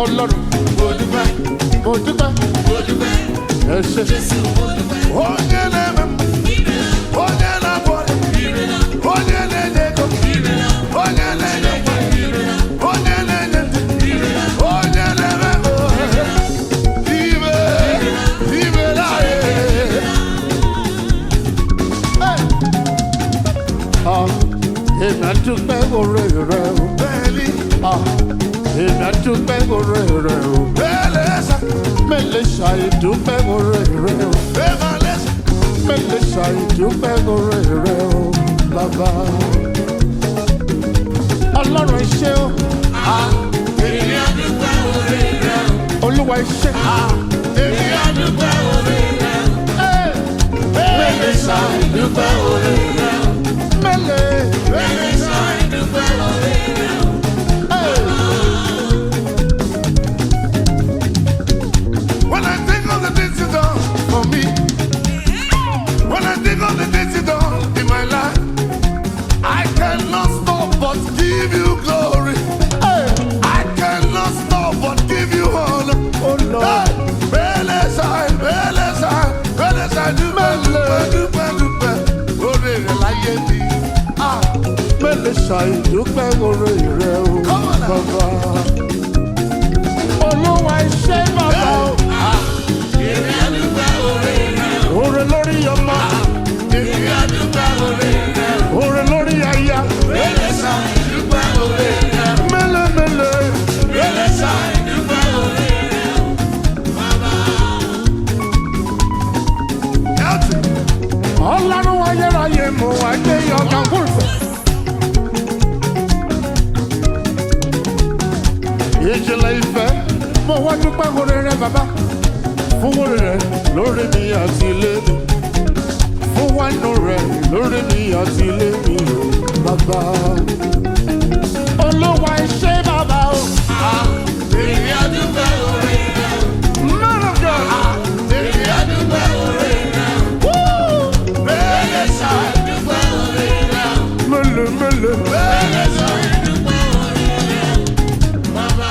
Ọlọ́run mo dúpẹ́ mo dúpẹ́ mo dúpẹ́ ẹ ṣé Jésù mo dúpẹ́. Onye na-eme m onye na-abọrị onye na-enye ego onye na-enye nwa onye na-enye ndị onye na-eme ibe na-ayị. Èmi á dúpẹ́ oore rẹ o. Bẹ́ẹ̀ni. Èmi á dúpẹ́ oore rẹ o. Bẹ́ẹ̀lẹ́sà. Mẹ́lẹ̀ ṣàìdúpẹ́ oore rẹ o. Bẹ́ẹ̀lẹ́sà. Mẹ́lẹ̀ ṣàìdúpẹ́ oore rẹ o. Bàbá. Ọlọ́run ṣé o. Èmi á dúpẹ́ oore rẹ o. Olúwa ṣé. Èmi á dúpẹ́ oore rẹ o. Mẹ́lẹ̀ ṣàìdúpẹ́ oore rẹ o. When I think of the things you've done for me, when I think of the things you've done in my life, I cannot stop but give you glory. I cannot stop but give you honor. Oh Lord, mẹ́lẹ̀ ṣàìdúpẹ́ oore rẹ o bàbá. Olúwa ṣé bàbá o. Èmi á dúpẹ́ oore rẹ o. Oore lórí ọmọ. Èmi á dúpẹ́ oore rẹ o. Oore lórí aya. Mẹ́lẹ̀ ṣàìdúpẹ́ oore rẹ o. Mẹ́lẹ̀. Mẹ́lẹ̀ ṣàìdúpẹ́ oore rẹ o bàbá. Ọlọ́run ayérayé mo wá gbé ọ̀gá fúnfẹ́. Ìjìnlẹ̀ ìfẹ́ mo wá dúpẹ́ oore rẹ bàbá fún oore rẹ lórí mi àti ilé mi fún wánú rẹ lórí mi àti ilé mi bàbá. Olúwa ṣé bàbá o. Èmi á dúpẹ́ oore rẹ o. Man of God. Èmi á dúpẹ́ oore rẹ o. Mẹ́lẹ̀ ṣàìdúpẹ́ oore rẹ o. Mẹ́lẹ̀. Mẹ́lẹ̀ ṣàìdúpẹ́ oore rẹ o bàbá.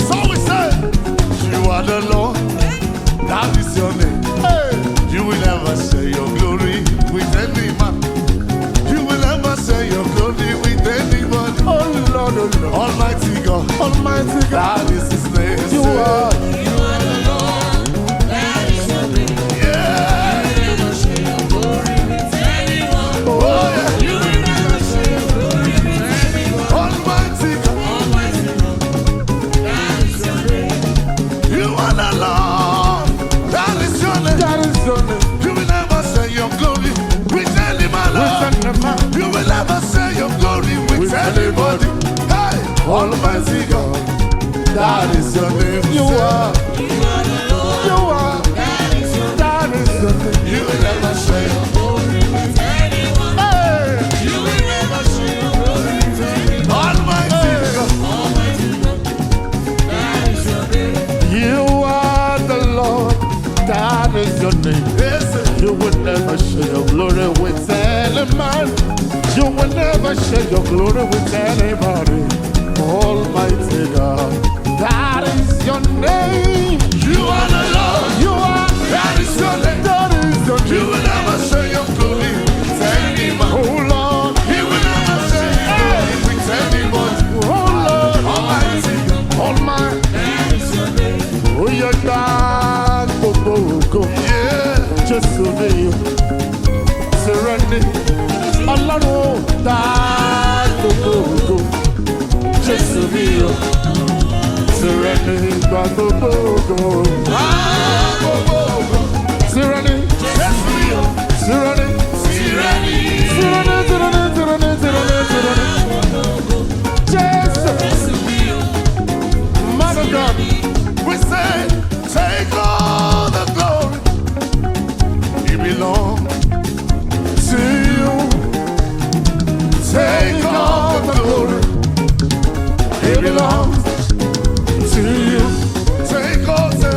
So we say, you are the Lord, that is your name. You will never say your glory with any man. You will never say your glory with anybody. Oh Lord, Almighty God, that is His name. You are the Lord, that is your name. Yeah. You will never share your glory with anyone. Oh yeah. You will never share your glory with anyone. Almighty God, that is your name. You are the Lord, that is your name. You will never share your glory with any man. You will never share your glory with anybody. Hey, Almighty God, that is your name. You are the Lord. You are. That is your name. You will never share your glory with anyone. Hey, you will never share your glory with anyone. Almighty God, that is your name. You are the Lord. That is your name. Yes. You will never share your glory with any man. You will never share your glory with anybody. Almighty God, that is your name. You are the Lord. You are. That is your name. That is your name. You will never share your glory with anyone. Oh Lord, you will never share your glory with anybody. Oh Lord, Almighty God, Almighty. That is your name. Oh your God, go. Yeah, just to be you. Surrender. Ọlọ́run that go. Just to be you. Surrender. Go. Surrender. Just to be you. Surrender. Just to be you. Man of God, we say, take all the glory. You belong to you. Take all the glory. It belongs to you. Take all the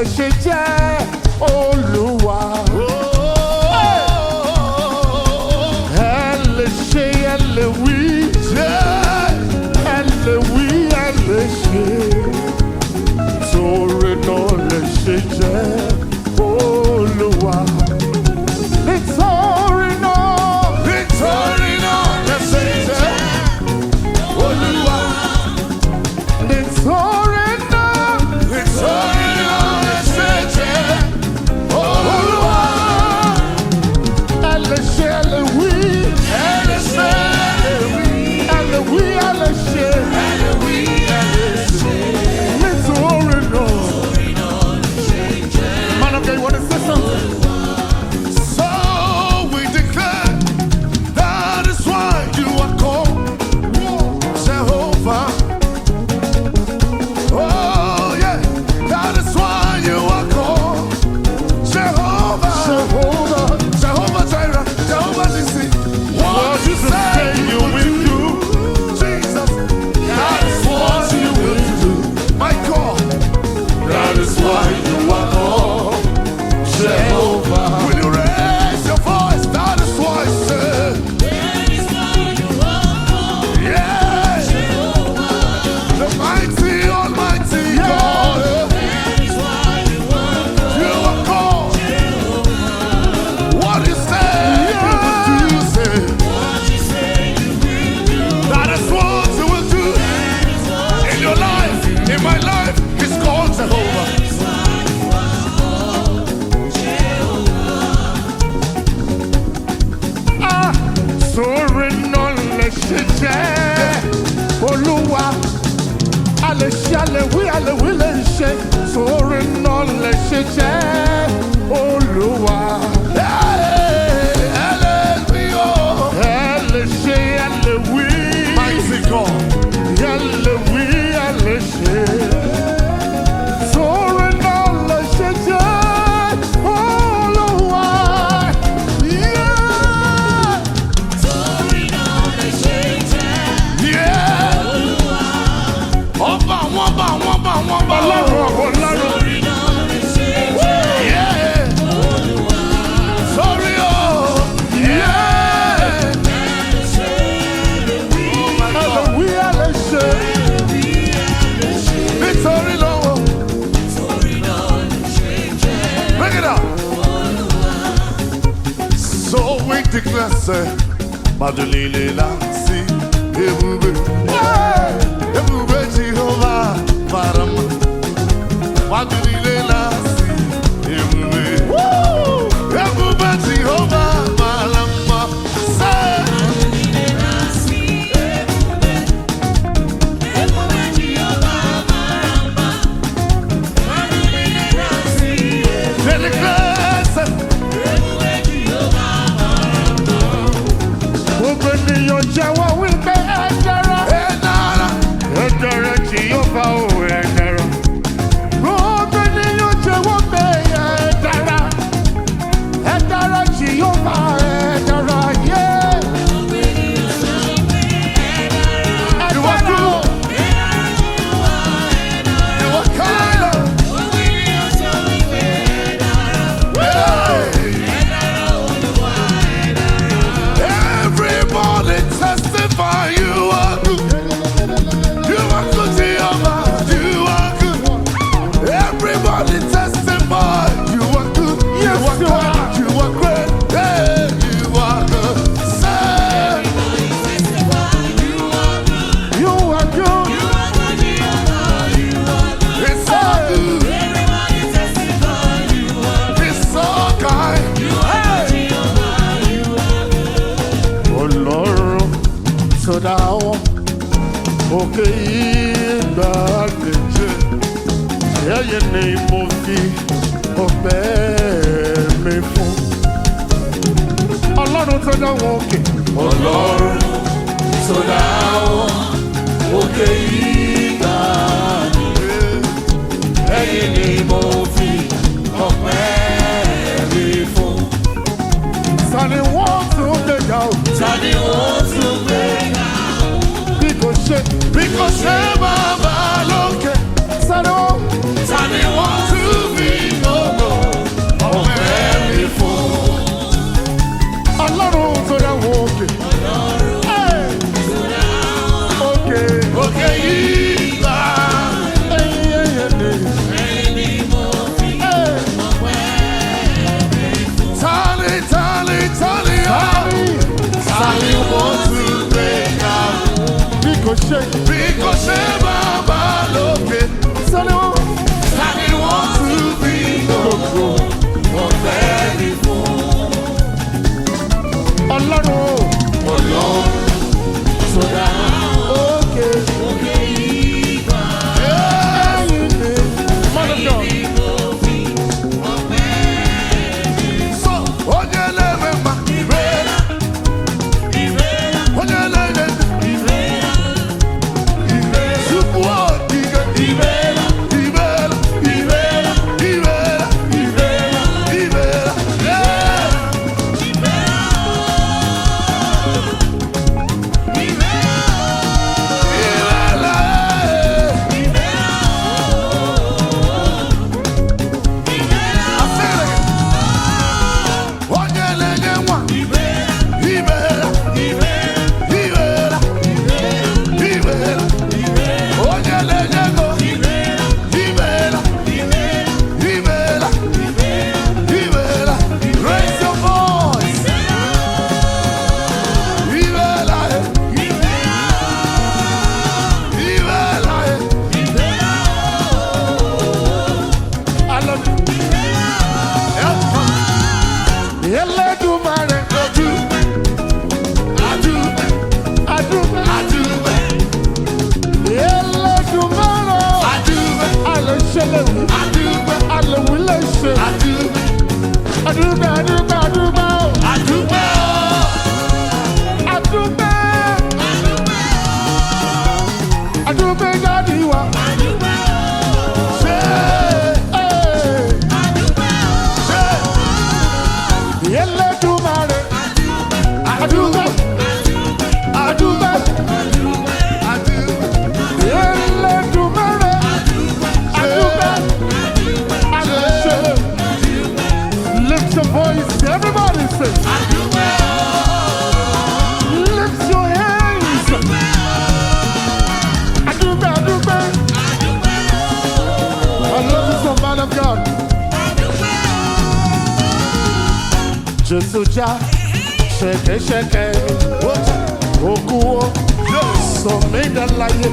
lè ṣe jẹ́ Olúwa. Ẹ lè ṣe, ẹ lè wí, ẹ lè wí, ẹ lè ṣe. Torí náà lè ṣe jẹ́ Olúwa. Nítorí náà lè ṣe jẹ́ Olúwa. Nítorí náà lè ṣe jẹ́ Olúwa. Ẹ lè ṣe, ẹ lè wí, ẹ lè ṣe, ẹ lè wí, ẹ lè ṣe. Nítorí náà. Man of God, you want to say something? So we declare that is why you are called Jehovah. Oh yeah, that is why you are called Jehovah. Jehovah Jireh, Jehovah Nissi. What you say you will do, Jesus. That is what you will do, my God. That is why you are called Jehovah. Will you raise your voice? That is why I said. Yes. The mighty, almighty God. You are called. What you say you will do, say. That is what you will do in your life, in my life. It's called Jehovah. Sórí náà lè ṣe jẹ́ Olúwa. A lè ṣe, a lè wí, a lè wí lè ṣe. Sórí náà lè ṣe jẹ́ Olúwa. Ẹ lè wí o. Ẹ lè ṣe, ẹ lè wí. Mighty God. Ẹ lè wí, ẹ lè ṣe. Sórí náà lè ṣe jẹ́ Olúwa. Yeah. Ọba Ọlọ́run Ọlọ́run. Yeah. Sorry o. Yeah. Ẹlẹ́wí ẹlẹ́ṣẹ̀. Nítorí lọ́wọ́. Bring it up. So we declare, say, Madulile la si ebube. Ebube Jehovah Barama. Madulile la si ebube. Ebube Jehovah Barama. Say. They declare, say, gbogbo ènìyàn jẹ́wọ́ wípé ẹ dára. Ẹ dára. Ẹ dára Jèhófà o, ẹ dára. Gbogbo ènìyàn jẹ́wọ́ pé ẹ dára. Ẹ dára Jèhófà, ẹ dára yé. You are good. You are kind. Everybody testify you are good. You are good, Jehovah. You are good. Everybody testify you are good. You are good. You are great. Hey, you are good. Say, you are good. It's so good. It's so kind. Ọlọ́run tó dá wọn òkè ìgbà keje, ẹ̀yin ni mo fi ọpẹ́ mi fún. Ọlọ́run tó dá wọn òkè. Ọlọ́run tó dá wọn òkè ìgbà keje, ẹ̀yin ni mo fi ọpẹ́ mi fún. Tani wọ́n tún gbé ga o. Tani wọ́n tún gbé ga o. Bí kò ṣe bàbá lókè. Tani wọ́n tún fi ṣe. Bí kò ṣe bàbá lókè. Sani wọ́n. Sani wọ́n tún bí gbogbo ọ̀fẹ́ mi fún. Ọlọ́run. Ọlọ́run. Sọ̀dá. Òkè. Òkè ìgbà. Ẹ̀yin ni. Mother God. So, onye na-eme mma. Ibela. Ibela. Onye na-eme Ibela. Ibela. Chukwu okike. Ibela. Ibela. Ibela. Ibela. Ibela. Ibela. Jésù já ṣẹ̀kẹ̀ṣẹ̀kẹ̀ òkú o sọ mí dàláyé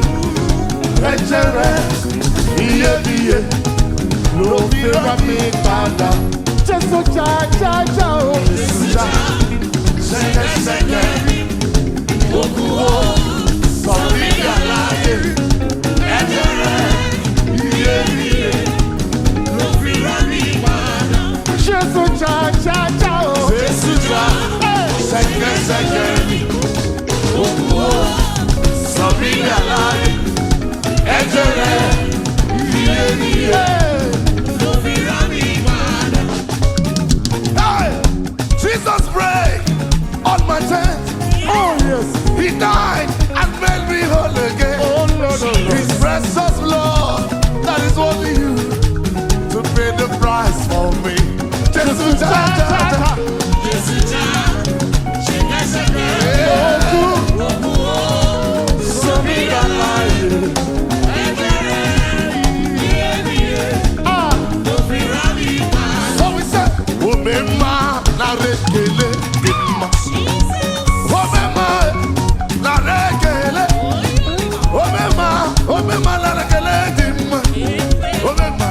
ẹ̀jẹ̀ rẹ̀ iyebíye ló fi rà mí padà. Jésù já o. Jésù já ṣẹ̀kẹ̀ṣẹ̀kẹ̀ òkú o sọ mí dàláyé ẹ̀jẹ̀ rẹ̀ iyebíye ló fi rà mí padà. Jésù já o. Jésù já ṣẹ̀kẹ̀ṣẹ̀kẹ̀ òkú o sọ mí dàláyé ẹ̀jẹ̀ rẹ̀ iyebíye ló fi rà mí padà. Jesus prayed on my tent. Oh yes, He died and made me whole again. Oh Lord, His precious blood that is only you to pay the price for me. Jésù já. Jésù já ṣẹ̀kẹ̀ṣẹ̀kẹ̀ òkú sọ mí dàláyé ẹ̀jẹ̀ rẹ̀ iyebíye ló fi rà mí padà. So we say, Omema na rekele dimma. Omema na rekele. Omema na rekele dimma. Omema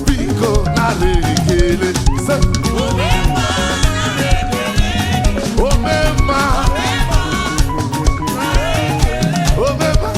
biko na rekele. Omema na rekele. Omema. Omema.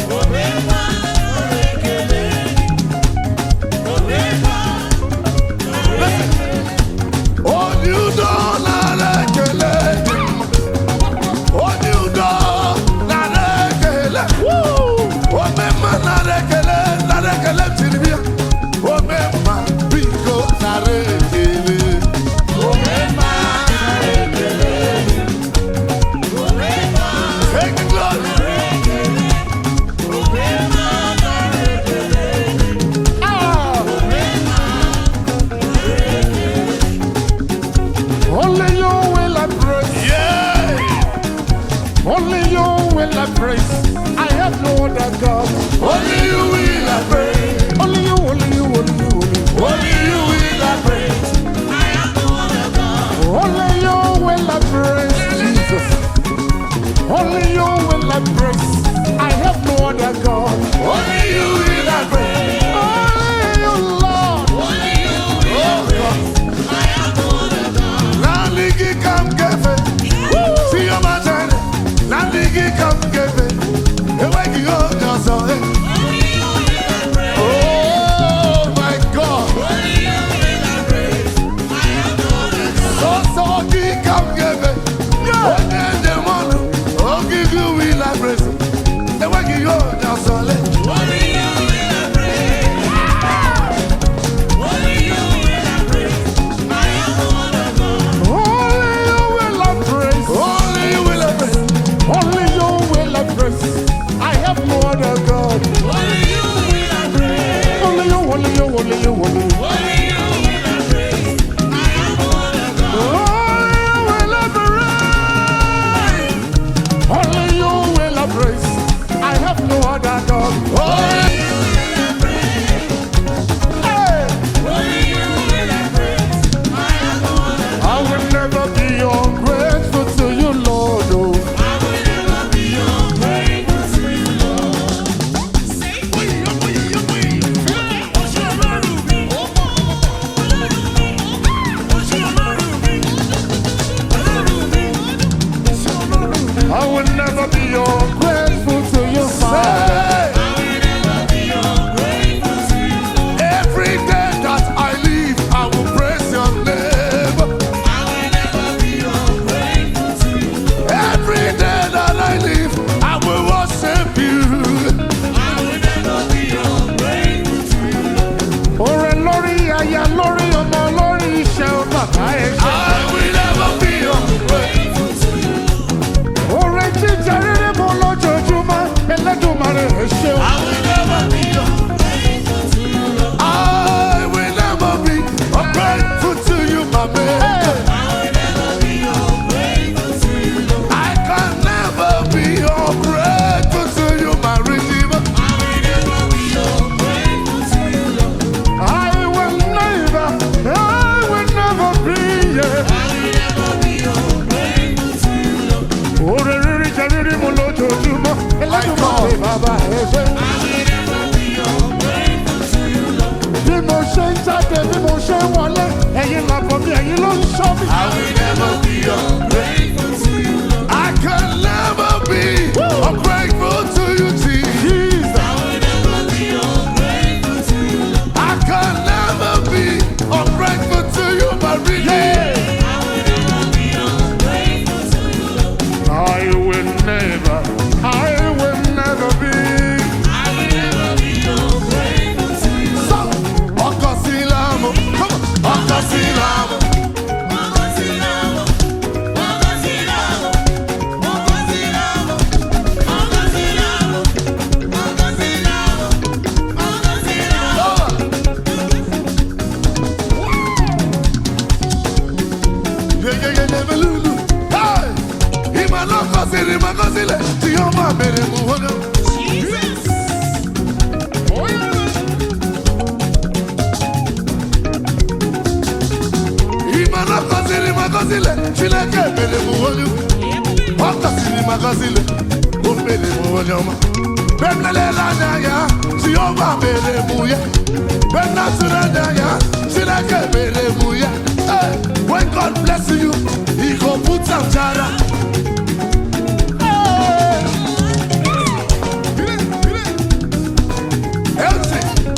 When God bless you, He go put some jara.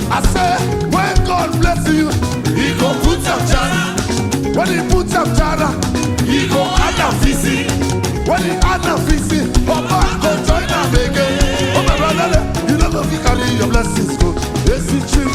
I say, when God bless you, He go put some jara. When He put some jara, He go add a fizzy. When He add a fizzy, Papa go join am again. Oh my brother, you know go fit carry your blessings go. Yes, it's true.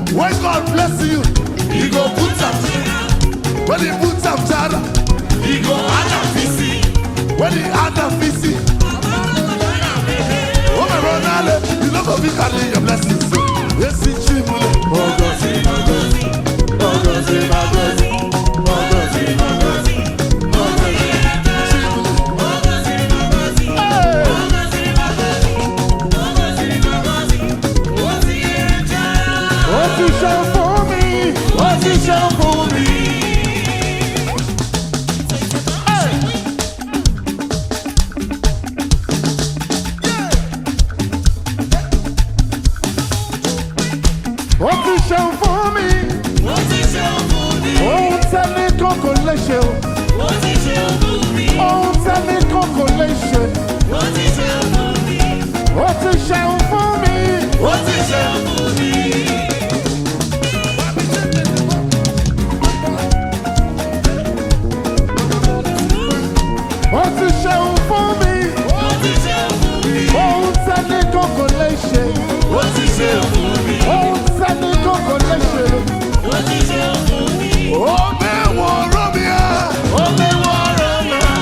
When God bless you, He go put some. When He put some jara, He go add a fizzy. When He add a fizzy, oh my brother, you know go be carrying your blessings. Yes, it's true. Oh God, see my God, oh God, see my God, oh God, see my God. What you shall for ti ṣe fún mi. Ó ti ṣe fún mi. Ó ti ṣe fún mi. Ohun tẹ́lẹ̀ kọ́kọ́ lè ṣe o. Ó ti ṣe fún mi. Ohun tẹ́lẹ̀ kọ́kọ́ lè ṣe. Ó ti ṣe fún mi. Ó ti ṣe fún mi. Ó ti ṣe fún mi. Ó ti ṣe fún mi. Ó ti ṣe fún mi. Ohun tẹ́lẹ̀ kọ́kọ́ lè ṣe. Ó ti ṣe fún mi. Ohun tẹ́lẹ̀ kọ́kọ́ lè ṣe. Ó ti ṣe fún mi. Ó mẹ́wọ̀ọ́ rọ́ mi á. Ó mẹ́wọ̀ọ́ rọ́ mi á.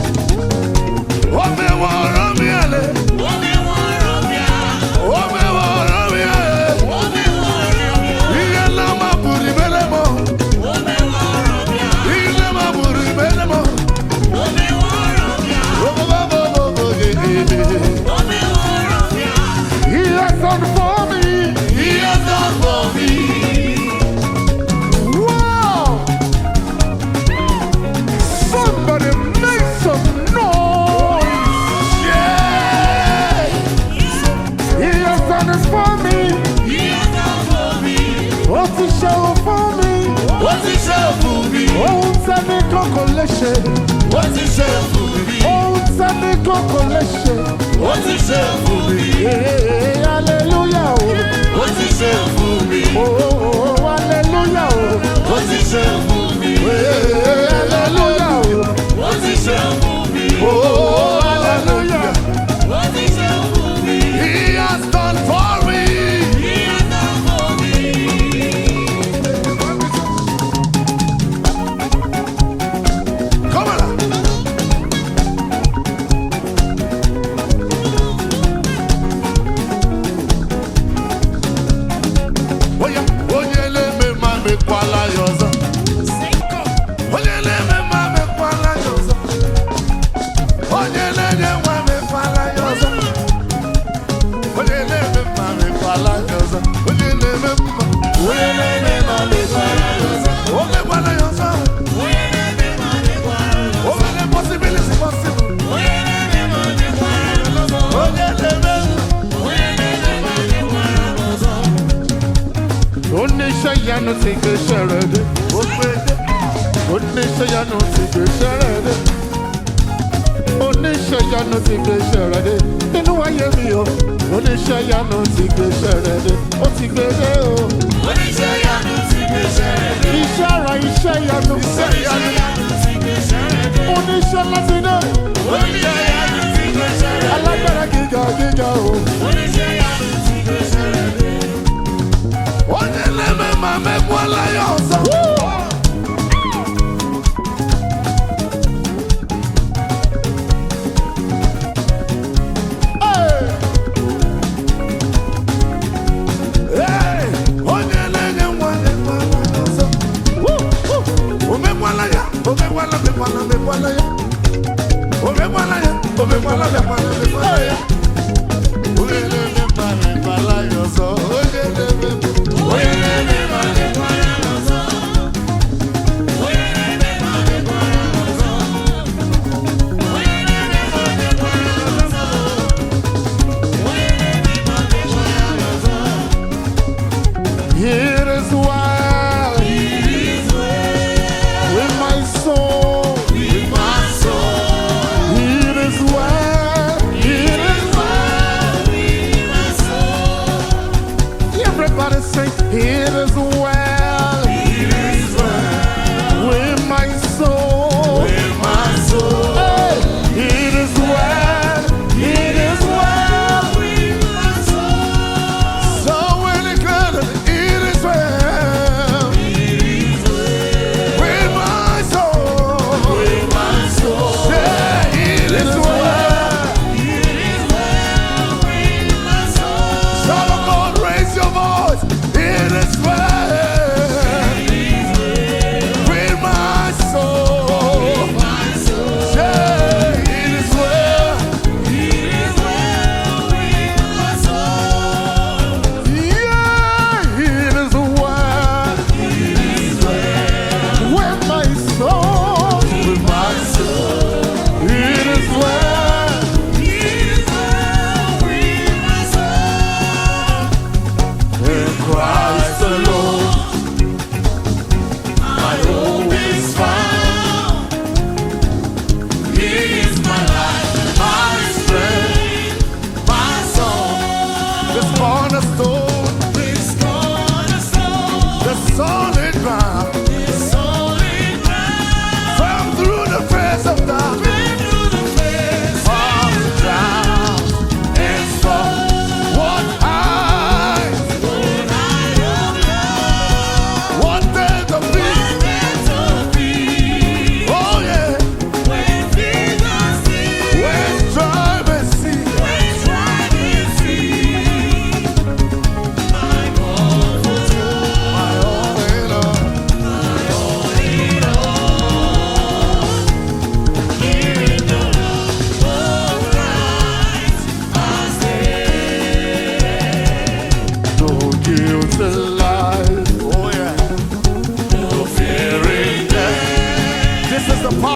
Ó mẹ́wọ̀ọ́ rọ́ mi á lé. Ó mẹ́wọ̀ọ́ rọ́ mi á. Ó mẹ́wọ̀ọ́ rọ́ mi á lé. Ó mẹ́wọ̀ọ́ rọ́ mi á. Iye náà máa bùrì bẹ́lẹ̀ mọ́. Ó mẹ́wọ̀ọ́ rọ́ mi á. Iye náà máa bùrì bẹ́lẹ̀ mọ́. Ó mẹ́wọ̀ọ́ rọ́ mi á. Ó mẹ́wọ̀ọ́ rọ́ mi á. He has done for me. He has done for me. Wow! Somebody make some noise. Yeah! He has done it for me. He has done for me. What he show for me. What he show for me. Oh, Sami Kokoleshe. What he show for me. Oh, Sami Kokoleshe. What he show for me. Yeah, hallelujah. What he show for me. Oh, hallelujah. What he show for me. Yeah, hallelujah. What he show for me. Oh, hallelujah. What he show for me. He has done for me. He has done for me. Come on. Oya, oyele me ma me kwala yoza. Oyele me ma me kwala yoza. Oyele me ma me kwala yoza. Oyele me ma me kwala yoza. Oyele me ma. Oyele me ma me kwala yoza. O me kwala yoza. Oyele me ma me kwala yoza. O me possibility possible. Oyele me ma me kwala yoza. Oyele me. Oyele me ma me kwala yoza. Oníṣẹ́ ìyanu ti gbé ṣẹ̀rẹ̀ dé. Ó gbé dé. Oníṣẹ́ ìyanu ti gbé ṣẹ̀rẹ̀ dé. Oníṣẹ́ ìyanu ti gbé ṣẹ̀rẹ̀ dé. Nínú ayé mi o. Oníṣẹ́ ìyanu ti gbé ṣẹ̀rẹ̀ dé. Ó ti gbé dé o. Oníṣẹ́ ìyanu ti gbé ṣẹ̀rẹ̀ dé. Iṣẹ́ ara iṣẹ́ ìyanu. Iṣẹ́ ìyanu ti gbé ṣẹ̀rẹ̀ dé. Oníṣẹ́ láti dé. Oníṣẹ́ ìyanu ti gbé ṣẹ̀rẹ̀ dé. Alágbára gíga gíga o.